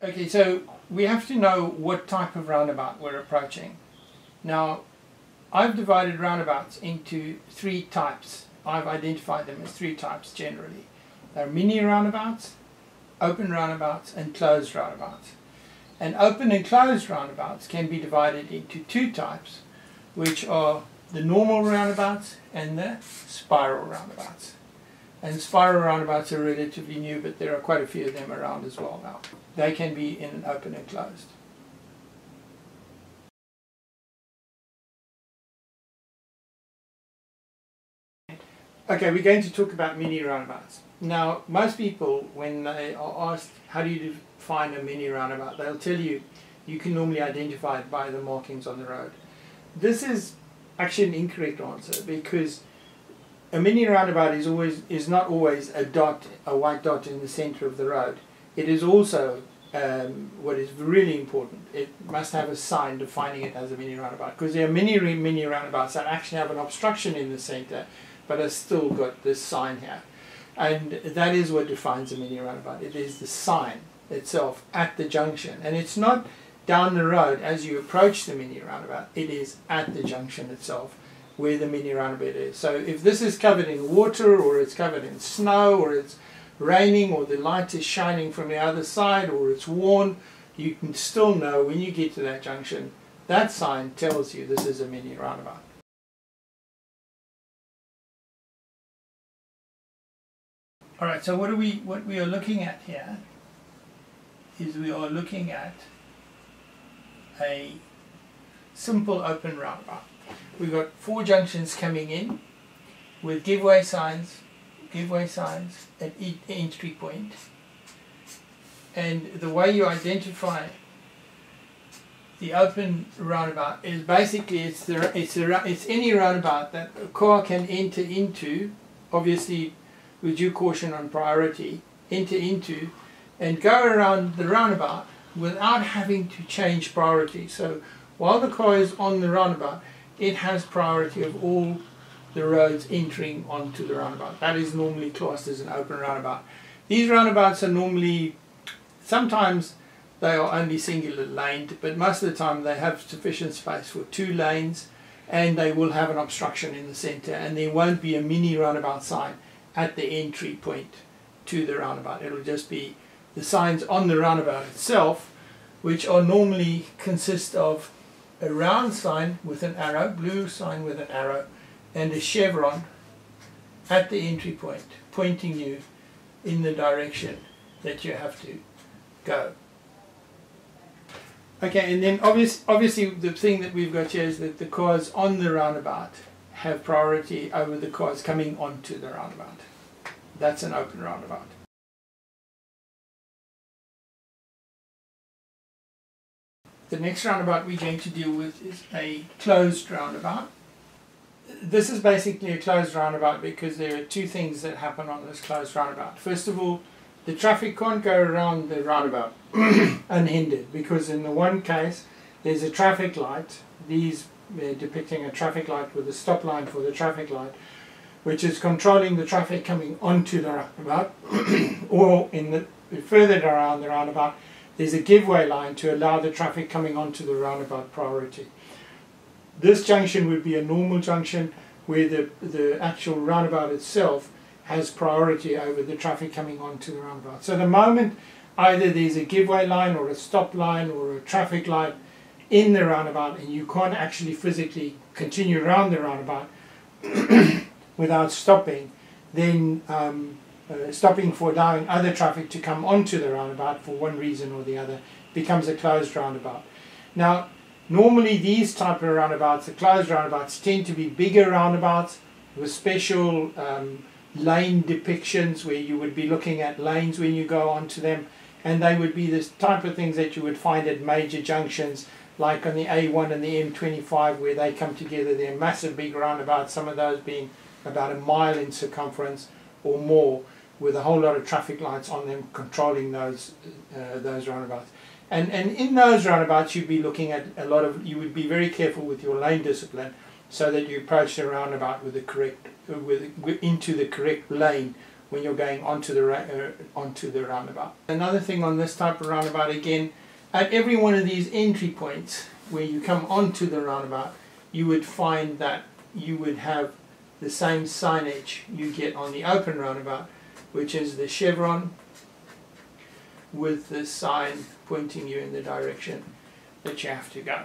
Okay, so we have to know what type of roundabout we're approaching. Now, I've divided roundabouts into three types. I've identified them as three types generally. They're mini roundabouts, open roundabouts, and closed roundabouts. And open and closed roundabouts can be divided into two types, which are the normal roundabouts and the spiral roundabouts. And spiral roundabouts are relatively new, but there are quite a few of them around as well now. They can be in open and closed. Okay, we're going to talk about mini roundabouts. Now, most people, when they are asked, how do you define a mini roundabout, they'll tell you, you can normally identify it by the markings on the road. This is actually an incorrect answer, because a mini roundabout is not always a dot, a white dot in the center of the road. It is also, what is really important, it must have a sign defining it as a mini roundabout, because there are many mini roundabouts that actually have an obstruction in the center, but have still got this sign here. And that is what defines a mini roundabout. It is the sign itself at the junction. And it's not down the road as you approach the mini roundabout, it is at the junction itself where the mini roundabout is. So if this is covered in water, or it's covered in snow, or it's raining, or the light is shining from the other side, or it's worn, you can still know when you get to that junction, that sign tells you this is a mini roundabout. Alright, so what we are looking at here is we are looking at a simple open roundabout. We've got four junctions coming in with giveaway signs at each entry point. And the way you identify the open roundabout is basically it's any roundabout that a car can enter into, obviously with due caution on priority, enter into and go around the roundabout without having to change priority. So while the car is on the roundabout, it has priority of all the roads entering onto the roundabout. That is normally classed as an open roundabout. These roundabouts are normally, sometimes they are only singular laned, but most of the time they have sufficient space for two lanes, and they will have an obstruction in the center, and there won't be a mini roundabout sign at the entry point to the roundabout. It will just be the signs on the roundabout itself, which are normally consist of a round sign with an arrow, blue sign with an arrow, and a chevron at the entry point, pointing you in the direction that you have to go. Okay, and then obviously the thing that we've got here is that the cars on the roundabout have priority over the cars coming onto the roundabout. That's an open roundabout. The next roundabout we're going to deal with is a closed roundabout. This is basically a closed roundabout because there are two things that happen on this closed roundabout. First of all, the traffic can't go around the roundabout unhindered, because in the one case there's a traffic light, these depicting a traffic light with a stop line for the traffic light, which is controlling the traffic coming onto the roundabout, or in the further around the roundabout there's a giveaway line to allow the traffic coming onto the roundabout priority. This junction would be a normal junction where the actual roundabout itself has priority over the traffic coming onto the roundabout. So the moment either there's a giveaway line or a stop line or a traffic light in the roundabout and you can't actually physically continue around the roundabout without stopping, then stopping for allowing other traffic to come onto the roundabout for one reason or the other becomes a closed roundabout. Now, normally these type of roundabouts, the closed roundabouts, tend to be bigger roundabouts with special lane depictions where you would be looking at lanes when you go onto them, and they would be this type of things that you would find at major junctions like on the A1 and the M25 where they come together. They're massive big roundabouts, some of those being about a mile in circumference or more, with a whole lot of traffic lights on them controlling those roundabouts. And in those roundabouts you'd be looking at a lot of, you would be very careful with your lane discipline so that you approach the roundabout with the correct, into the correct lane when you're going onto the roundabout. Another thing on this type of roundabout, again, at every one of these entry points where you come onto the roundabout, you would find that you would have the same signage you get on the open roundabout, which is the chevron with the sign pointing you in the direction that you have to go.